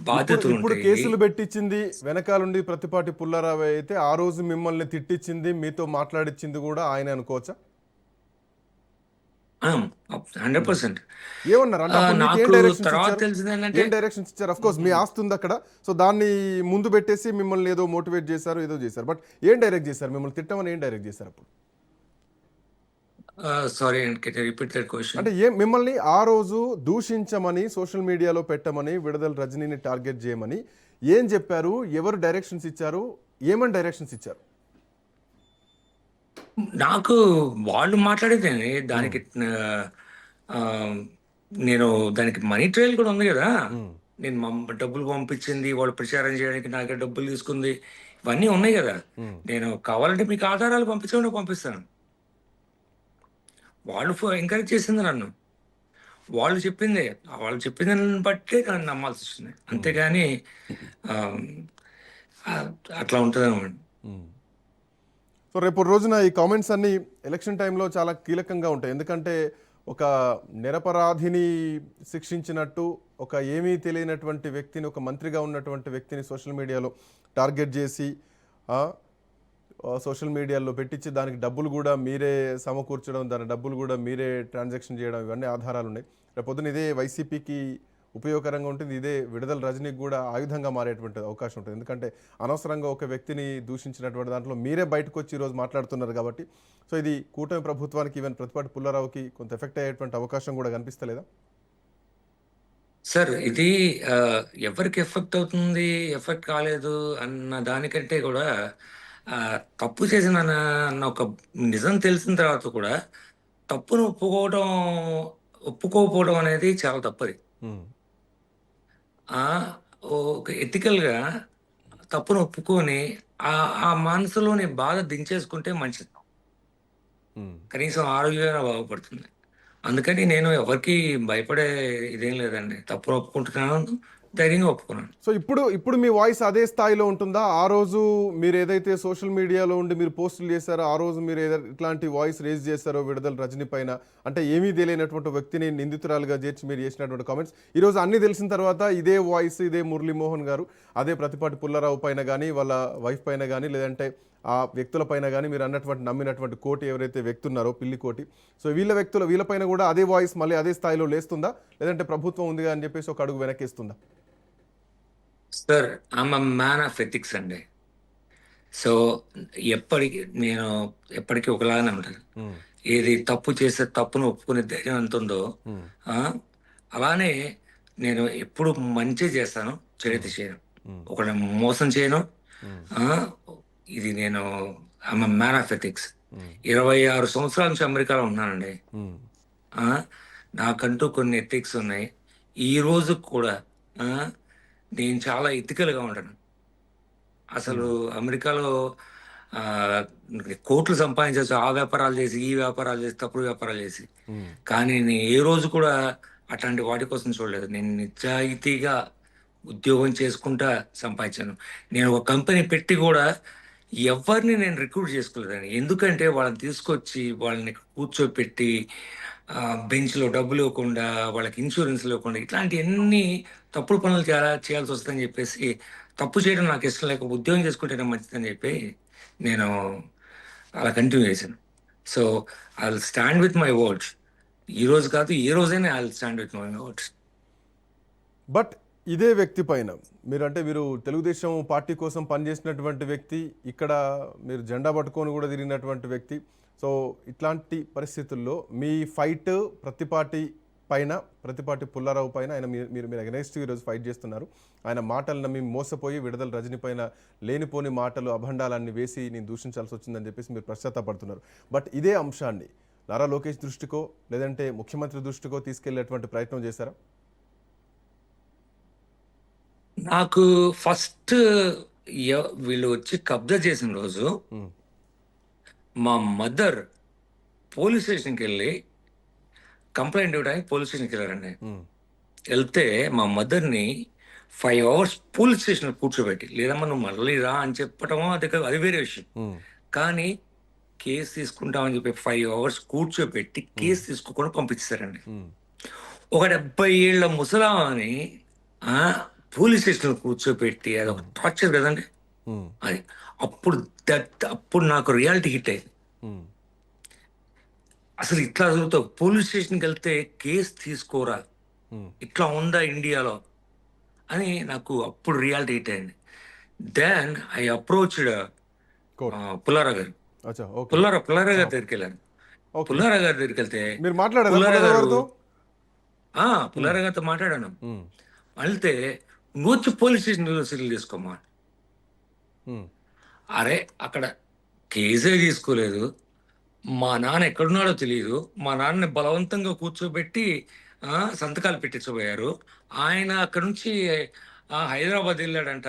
బాధ్యతలు ఇప్పుడు ఉంటాయి. కేసులు పెట్టించింది వెనకాలండి ప్రతిపాటి పుల్లారావు అయితే ఆ రోజు మిమ్మల్ని తిట్టించింది మీతో మాట్లాడిచ్చింది కూడా ఆయన అనుకోవచ్చా? 100%. ఏమన్నారు అంటే అప్పుడు మీకు ఏం నాకు డైరెక్షన్స్ తర్వాత ఇచ్చారు? తెలిసింది ఏంటంటే, ఏం డైరెక్షన్స్ ఇచ్చారు? అఫ్ కోర్స్ మీ ఆస్తి ఉంది అక్కడ. సో దాన్ని ముందు పెట్టేసి మిమ్మల్ని ఏదో మోటివేట్ చేశారు, ఏదో చేశారు. బట్ ఏం డైరెక్ట్ చేశారు? మిమ్మల్ని తిట్టమని ఏం డైరెక్ట్ చేశారు అప్పుడు? Sorry and can repeat that question. అంటే ఏం మిమ్మల్ని ఆ రోజు దూషించమని సోషల్ మీడియాలో పెట్టమని విడుదల రజనీని టార్గెట్ చేయమని ఏం చెప్పారు? ఎవరు డైరెక్షన్స్ ఇచ్చారు? ఏమని డైరెక్షన్స్ ఇచ్చారు? నాకు వాళ్ళు మాట్లాడేదేనే దానికి ఆ, నేను దానికి మనీ ట్రయల్ కూడా ఉంది కదా. ఉమ్, నేను డబ్బులు పంపించింది, వాళ్ళు ప్రచారం చేయడానికి నాకే డబ్బులు తీసుకుంది, ఇవన్నీ ఉన్నాయి కదా. ఉమ్, నేను కావాలంటే మీకు ఆధారాలు పంపించకుండా పంపిస్తాను. వాళ్ళు ఎంకరేజ్ చేసింది నన్ను. వాళ్ళు చెప్పిందే, వాళ్ళు చెప్పిన దాన్ని బట్టే నన్ను నమ్మాల్సి వచ్చింది, ఉమ్, అంతేగాని ఆ, ఆ, అట్లా ఉంటుంది అనమాట. ఉమ్. సో రేపు రోజున ఈ కామెంట్స్ అన్ని ఎలక్షన్ టైంలో చాలా కీలకంగా ఉంటాయి. ఎందుకంటే ఒక నిరపరాధిని శిక్షించినట్టు ఒక ఏమీ తెలియనటువంటి వ్యక్తిని, ఒక మంత్రిగా ఉన్నటువంటి వ్యక్తిని సోషల్ మీడియాలో టార్గెట్ చేసి ఆ, సోషల్ మీడియాలో పెట్టించి దానికి డబ్బులు కూడా మీరే సమకూర్చడం, దాని డబ్బులు కూడా మీరే ట్రాన్సాక్షన్ చేయడం, ఇవన్నీ ఆధారాలు ఉన్నాయి. రేపు పొద్దున ఇదే వైసీపీకి ఉపయోగకరంగా ఉంటుంది, ఇదే విడుదల రజనీకి కూడా ఆయుధంగా మారేటువంటి అవకాశం ఉంటుంది. ఎందుకంటే అనవసరంగా ఒక వ్యక్తిని దూషించినటువంటి దాంట్లో మీరే బయటకు వచ్చి ఈరోజు మాట్లాడుతున్నారు కాబట్టి. సో ఇది కూటమి ప్రభుత్వానికి, ఈవెన్ ప్రతిపాటి పుల్లారావుకి కొంత ఎఫెక్ట్ అయ్యేటువంటి అవకాశం కూడా కనిపిస్తలేదా? సార్, ఇది ఆ, ఎవరికి ఎఫెక్ట్ అవుతుంది, ఎఫెక్ట్ కాలేదు అన్న దానికంటే కూడా ఆ, తప్పు చేసిన అన్న ఒక నిజం తెలిసిన తర్వాత కూడా తప్పును ఒప్పుకోకపోవడం అనేది చాలా తప్పది. ఉమ్, ఆ ఒక ఎథికల్గా తప్పును ఒప్పుకొని ఆ ఆ మనసులోని బాధ దించేసుకుంటే మంచిది. ఉమ్. కనీసం ఆరోగ్యంగా బాగుపడుతుంది. అందుకని నేను ఎవరికి భయపడే ఇదేం లేదండి. తప్పును ఒప్పుకుంటున్నాను, ధైర్యంగా ఒప్పుకున్నాను. సో ఇప్పుడు మీ వాయిస్ అదే స్థాయిలో ఉంటుందా? ఆ రోజు మీరు ఏదైతే సోషల్ మీడియాలో ఉండి మీరు పోస్టులు చేశారో, ఆ రోజు మీరు ఏదైతే ఇట్లాంటి వాయిస్ రేజ్ చేశారో విడుదల రజనీ పైన, అంటే ఏమీ తెలియనటువంటి వ్యక్తిని నిందితురాలుగా చేర్చి మీరు చేసినటువంటి కామెంట్స్, ఈరోజు అన్ని తెలిసిన తర్వాత ఇదే వాయిస్, ఇదే మురళీమోహన్ గారు అదే ప్రతిపాటి పుల్లారావు పైన కానీ, వాళ్ళ వైఫ్ పైన కానీ, లేదంటే ఆ వ్యక్తుల పైన కానీ, మీరు అన్నటువంటి నమ్మినటువంటి కోటి ఎవరైతే వ్యక్తి ఉన్నారో పిల్లి కోటి, సో వీళ్ళపైన కూడా అదే వాయిస్ మళ్ళీ అదే స్థాయిలో లేస్తుందా? లేదంటే ప్రభుత్వం ఉందిగా అని చెప్పేసి ఒక అడుగు వెనకేస్తుందా? Sir, I'm man of ethics అండి. సో నేను ఎప్పటికీ ఒకలాగానే ఉంటాను. ఉమ్, ఏది తప్పు చేస్తే తప్పును ఒప్పుకునే ధైర్యం ఎంత ఉందో, ఉమ్, ఆ, అలానే నేను ఎప్పుడు మంచి చేస్తాను, చెడైతే ఉమ్, చేయను, ఉమ్, ఒకటి మోసం చేయను. ఉమ్, ఆ, ఇది నేను ఐఎమ్ మ్యాన్ ఆఫ్ ఎథిక్స్. ఉమ్, 26 సంవత్సరాల నుంచి అమెరికాలో ఉన్నానండి. ఉమ్, ఆ, నాకంటూ కొన్ని ఎథిక్స్ ఉన్నాయి. ఈ రోజు కూడా ఆ, నేను చాలా ఎథికల్గా ఉంటాను. అసలు ఉమ్, అమెరికాలో ఆ, కోట్లు సంపాదించవచ్చు, ఆ వ్యాపారాలు చేసి, ఈ వ్యాపారాలు చేసి, తప్పుడు వ్యాపారాలు చేసి. ఉమ్, కానీ నేను ఏ రోజు కూడా అట్లాంటి వాటి కోసం చూడలేదు. నేను నిజాయితీగా ఉద్యోగం చేసుకుంటా సంపాదించాను. నేను ఒక కంపెనీ పెట్టి కూడా ఎవరిని నేను రిక్రూట్ చేసుకోలేదండి. ఎందుకంటే వాళ్ళని తీసుకొచ్చి వాళ్ళని కూర్చోపెట్టి బెంచ్లో డబ్బులు ఇవ్వకుండా, వాళ్ళకి ఇన్సూరెన్స్ ఇవ్వకుండా, ఇట్లాంటి ఎన్ని తప్పుడు పనులు చేయాల్సి వస్తుందని చెప్పేసి, తప్పు చేయడం నాకు ఇష్టం లేక ఉద్యోగం చేసుకుంటేనే మంచిదని చెప్పి నేను అలా కంటిన్యూ చేశాను. So I will stand with my words. ఈ రోజు కాదు, ఏ రోజైనా I will stand with my words. But ఇదే వ్యక్తి పైన మీరు తెలుగుదేశం పార్టీ కోసం పనిచేసినటువంటి వ్యక్తి, ఇక్కడ మీరు జెండా పట్టుకొని కూడా తిరిగినటువంటి వ్యక్తి. సో ఇట్లాంటి పరిస్థితుల్లో మీ ఫైట్ ప్రతిపాటి పుల్లారావు పైన ఆయన మీరు అగెనెస్ట్ ఈరోజు ఫైట్ చేస్తున్నారు. ఆయన మాటలు నమ్మి మోసపోయి విడుదల రజనీ పైన లేనిపోని మాటలు, అభండాలన్నీ వేసి నేను దూషించాల్సి వచ్చిందని చెప్పేసి మీరు పశ్చాత్తాపడుతున్నారు. బట్ ఇదే అంశాన్ని నారా లోకేష్ దృష్టికో లేదంటే ముఖ్యమంత్రి దృష్టికో తీసుకెళ్లేటువంటి ప్రయత్నం చేశారా? నాకు ఫస్ట్ వీళ్ళు వచ్చి కబ్జా చేసిన రోజు ఉమ్, మా మదర్ పోలీస్ స్టేషన్కి వెళ్ళి కంప్లైంట్ ఇవ్వడానికి పోలీస్ స్టేషన్కి వెళ్ళారండి. ఉమ్, వెళ్తే మా మదర్ని 5 hours పోలీస్ స్టేషన్లో కూర్చోబెట్టి, లేదమ్మా నువ్వు మళ్ళీ రా అని చెప్పటమో అది వేరే విషయం. ఉమ్, కానీ కేసు తీసుకుంటామని చెప్పి 5 hours కూర్చోబెట్టి ఉమ్, కేసు తీసుకోకుండా పంపించారండి. ఉమ్, ఒక 70 ఏళ్ల ముసలామని పోలీస్ స్టేషన్లో కూర్చోబెట్టి అదొక టార్చర్ కదండి. ఉమ్, అది అప్పుడు అప్పుడు నాకు రియాలిటీ హిట్ అయింది. ఉమ్, అసలు ఇట్లా చదువుతావు, పోలీస్ స్టేషన్కి వెళ్తే కేసు తీసుకోరా, ఉమ్. ఇట్లా ఉందా ఇండియాలో అని నాకు అప్పుడు రియాలిటీ హిట్ అయింది. Then I approached court. Pullara గారు. అచ్చా, ఓకే. పుల్లారా గారి దగ్గరికి వెళ్ళాను. ఓకే. పుల్లారా గారి దగ్గరికి వెళ్తే మీరు మాట్లాడారా పుల్లారా పుల్లారావు గారు గారితో? పుల్లారా గారితో మాట్లాడాను. ఉమ్, వెళ్తే నువ్వు వచ్చి పోలీస్ స్టేషన్లో సెటిల్ చేసుకోమా. ఉమ్, అరే అక్కడ కేసే తీసుకోలేదు, మా నాన్న ఎక్కడున్నాడో తెలియదు, మా నాన్నని బలవంతంగా కూర్చోబెట్టి సంతకాలు పెట్టించబోయారు. ఆయన అక్కడ నుంచి హైదరాబాద్ వెళ్ళాడంట.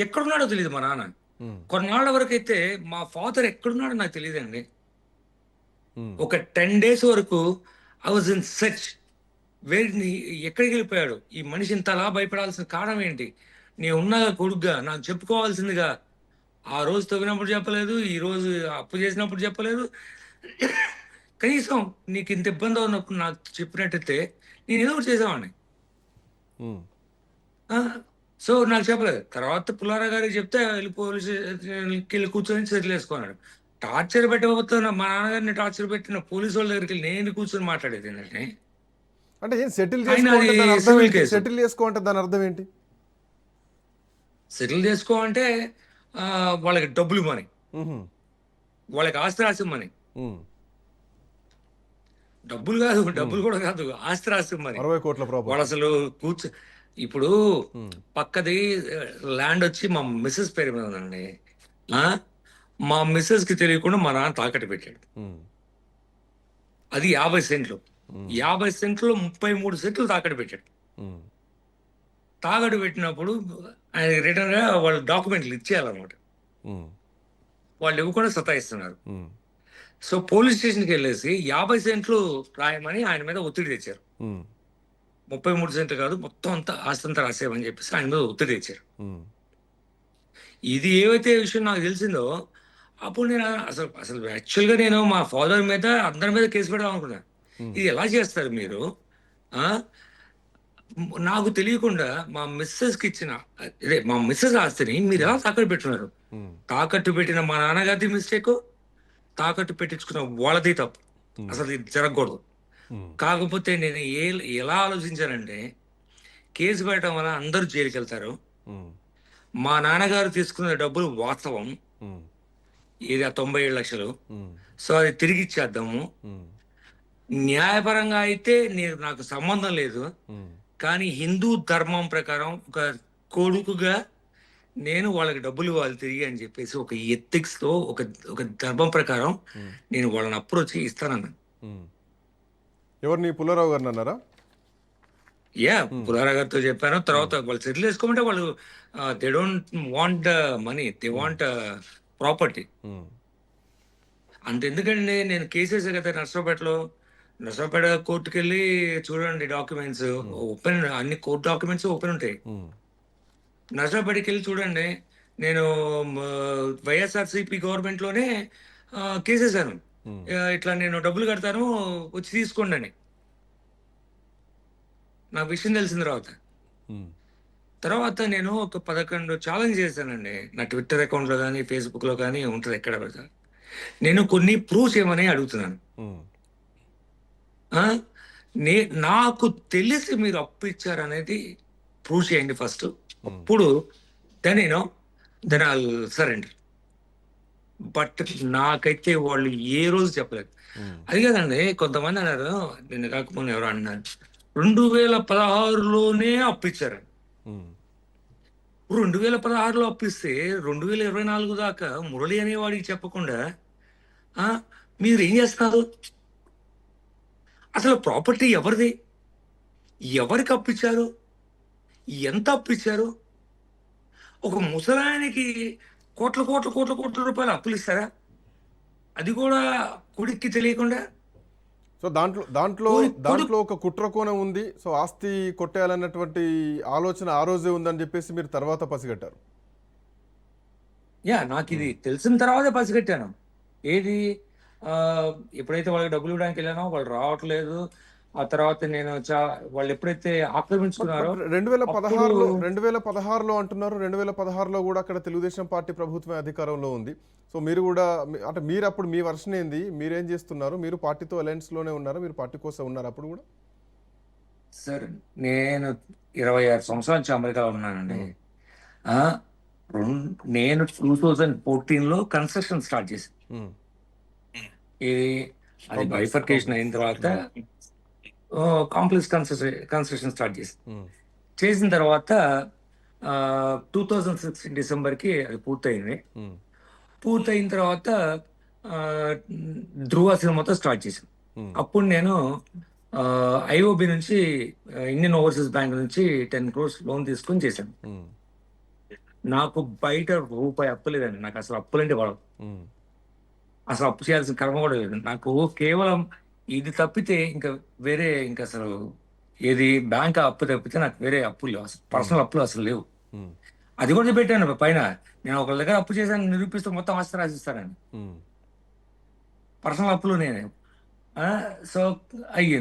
ఎక్కడున్నాడో తెలియదు మా నాన్న. ఉమ్, కొన్నాళ్ళ వరకు అయితే మా ఫాదర్ ఎక్కడున్నాడో నాకు తెలియదండి. ఉమ్, ఒక 10 days వరకు ఐ వాజ్ ఇన్ సెర్చ్. వేరే ఎక్కడికి వెళ్ళిపోయాడు ఈ మనిషి, ఇంతలా భయపడాల్సిన కారణం ఏంటి? నేను ఉన్నాగా కొడుగ్గా నాకు చెప్పుకోవాల్సిందిగా. ఆ రోజు తవ్వినప్పుడు చెప్పలేదు, ఈ రోజు అప్పు చేసినప్పుడు చెప్పలేదు. కనీసం నీకు ఇంత ఇబ్బంది ఉన్నప్పుడు నాకు చెప్పినట్టయితే నేను ఏదో ఒకటి చేసేవాడిని. ఉమ్, సో నాకు చెప్పలేదు. తర్వాత పుల్లారా గారికి చెప్తే వెళ్ళి పోలీస్ స్టేషన్కి వెళ్ళి కూర్చొని సెటిల్ వేసుకున్నాడు. టార్చర్ పెట్టబోతున్న మా నాన్నగారిని టార్చర్ పెట్టిన పోలీసు వాళ్ళ దగ్గరికి వెళ్ళి నేను కూర్చొని మాట్లాడేది ఏంటంటే, అంటే ఏం సెటిల్ ఆయన చేసుకో అంటే అది దాని అర్థం సివిల్ ఏంటి? కేసు. సెటిల్ చేసుకో అంటే దాని అర్థం ఏంటి? సెటిల్ చేసుకో అంటే వాళ్ళకి డబ్బులు ఇవ్వని, ఉహుం, వాళ్ళకి ఆస్తి రాసి ఇవ్వని. ఉమ్. డబ్బులు కాదు, డబ్బులు కూడా కాదు, ఆస్తి రాసి ఇవ్వని. 60 కోట్ల వాళ్ళు ప్రాపర్టీ. అసలు ఇప్పుడు పక్కది ల్యాండ్ వచ్చి మా మిస్సెస్ పేరు మీద ఉందండి. ఆ, మా మిస్సెస్ కి తెలియకుండా మా నాన్న తాకట్టు పెట్టాడు. అది 50 సెంట్లు. 50 సెంట్లో 33 సెంట్లు తాకట్టు పెట్టాడు. తాకట్టు పెట్టినప్పుడు ఆయన రిటర్న్ గా వాళ్ళు డాక్యుమెంట్లు ఇచ్చేయాలన్నమాట. వాళ్ళు ఇవ్వకుండా సతాయిస్తున్నారు. సో పోలీస్ స్టేషన్కి వెళ్ళేసి 50 సెంట్లు రాయమని ఆయన మీద ఒత్తిడి తెచ్చారు. 33 సెంట్లు కాదు, మొత్తం అంతా ఆస్తి అంతా రాసేయమని చెప్పేసి ఆయన మీద ఒత్తిడి తెచ్చారు. ఇది ఏవైతే విషయం నాకు తెలిసిందో అప్పుడు నేను అసలు అసలు యాక్చువల్గా నేను మా ఫాదర్ మీద అందరి మీద కేసు పెడదాం అనుకున్నాను. ఇది ఎలా చేస్తారు మీరు? ఆ నాకు తెలియకుండా మా మిస్సెస్కి ఇచ్చిన అదే మా మిస్సెస్ ఆస్తిని మీరు ఎలా తాకట్టు పెట్టున్నారు? తాకట్టు పెట్టిన మా నాన్నగారిది మిస్టేక్, తాకట్టు పెట్టించుకున్న వాళ్ళది తప్పు. అసలు ఇది జరగకూడదు. కాకపోతే నేను ఎలా ఆలోచించానంటే, కేసు పెట్టడం వల్ల అందరూ జైలుకి వెళ్తారు. మా నాన్నగారు తీసుకున్న డబ్బులు వాస్తవం, ఇది 97 లక్షలు. సో అది తిరిగి ఇచ్చేద్దాము. న్యాయపరంగా అయితే నాకు సంబంధం లేదు. కానీ హిందూ ధర్మం ప్రకారం ఒక కొడుకుగా నేను వాళ్ళకి డబ్బులు ఇవ్వాలి తిరిగి అని చెప్పేసి ఒక ఎథిక్స్ తో ఒక ఒక ధర్మం ప్రకారం నేను వాళ్ళని అప్రోచ్ ఇస్తానన్నాను. ఎవరిని? పుల్లారావు గారిని అన్నారా? పుల్లారా గారితో చెప్పాను. తర్వాత వాళ్ళు సెటిల్ చేసుకోమంటే వాళ్ళు they don't want money, they want property. అంతెందుకండి, నేను కేసేసా కదా నర్సరావుపేట కోర్టుకి వెళ్ళి చూడండి, డాక్యుమెంట్స్ ఓపెన్, అన్ని కోర్టు డాక్యుమెంట్స్ ఓపెన్ ఉంటాయి. నర్సరావుపేటకి వెళ్ళి చూడండి, నేను వైఎస్ఆర్సిపి గవర్నమెంట్ లోనే కేసేసాను. ఇట్లా నేను డబ్బులు కడతాను వచ్చి తీసుకోండి అని. నాకు విషయం తెలిసిన తర్వాత నేను ఒక 11 ఛాలెంజ్ చేశానండి. నా ట్విట్టర్ అకౌంట్లో కానీ ఫేస్బుక్లో కానీ ఉంటుంది, ఎక్కడ పెడతా. నేను కొన్ని ప్రూఫ్ చేయమని అడుగుతున్నాను. నాకు తెలిసి మీరు అప్పు ఇచ్చారనేది ప్రూవ్ చేయండి ఫస్ట్. అప్పుడు దెన్ ఐల్ సరెండర్. బట్ నాకైతే వాళ్ళు ఏ రోజు చెప్పలేదు. అది కదండి, కొంతమంది అన్నారు, నిన్న కాకపోతే ఎవరు అన్నారు 2016లోనే అప్పిచ్చారు. 2016లో అప్పిస్తే 2024 దాకా మురళి అనేవాడికి చెప్పకుండా మీరు ఏం చేస్తారు? అసలు ప్రాపర్టీ ఎవరిది? ఎవరికి అప్పిచ్చారు? ఎంత అప్పిచ్చారు? ఒక ముసలాయనకి కోట్ల కోట్ల కోట్ల కోట్ల రూపాయలు అప్పులు ఇస్తారా? అది కూడా కొడుక్కి తెలియకుండా. సో దాంట్లో ఒక కుట్ర కోణం ఉంది. సో ఆస్తి కొట్టేయాలన్నటువంటి ఆలోచన ఆ రోజే ఉందని చెప్పేసి మీరు తర్వాత పసిగట్టారు. నాకు ఇది తెలిసిన తర్వాతే పసిగట్టాను. ఏది ఎప్పుడైతే వాళ్ళకి డబ్బులు ఇవ్వడానికి వెళ్ళానో వాళ్ళు రావట్లేదు, ఆ తర్వాత నేను వాళ్ళు ఎప్పుడైతే ఆక్రమించుకున్నారో బట్ రెండు వేల అప్పుడు పదహారులో 2016లో అంటున్నారు. 2016లో కూడా అక్కడ తెలుగుదేశం పార్టీ ప్రభుత్వమే అధికారంలో ఉంది. సో మీరు కూడా అంటే మీరు అప్పుడు మీ వర్షన్ ఏంది? మీరేం చేస్తున్నారు? మీరు పార్టీతో అలయన్స్లోనే ఉన్నారా? మీరు పార్టీ కోసం ఉన్నారు అప్పుడు కూడా? సార్ నేను 26 సంవత్సరాల నుంచి అమెరికాలో ఉన్నానండి. ఉమ్, ఆ, నేను 2014లో కన్స్ట్రక్షన్ స్టార్ట్ చేశాను. ఉమ్, ఇది అది బైఫర్కేషన్ అయిన తర్వాత కాంప్లెక్స్ కన్స్ట్రక్షన్ స్టార్ట్ చేశాను. ఉమ్, చేసిన తర్వాత 2016 డిసెంబర్కి అది పూర్తయింది. ఉమ్, పూర్తయిన తర్వాత ఆ, ధృవ సినిమాతో స్టార్ట్ చేశాను. ఉమ్, అప్పుడు నేను ఐఓబి నుంచి ఇండియన్ ఓవర్సీస్ బ్యాంక్ నుంచి 10 crores లోన్ తీసుకొని చేశాను. ఉమ్, నాకు బయట రూపాయి అప్పు లేదండి. నాకు అసలు అప్పులంటే పడవు. ఉమ్, అసలు అప్పు చేయాల్సిన కర్మ కూడా లేదు నాకు. కేవలం ఇది తప్పితే ఇంకా వేరే ఇంకా అసలు ఏది బ్యాంక్ అప్పు తప్పితే నాకు వేరే అప్పులు లేవు. అసలు పర్సనల్ అప్పులు అసలు లేవు. ఉమ్, అది కూడా పెట్టాను పైన. నేను ఒకళ్ళ దగ్గర అప్పు చేశాను నిరూపిస్తూ మొత్తం ఆస్తి రాసిస్తానండి. ఉమ్. పర్సనల్ అప్పులు నేనే. సో అయ్యింది.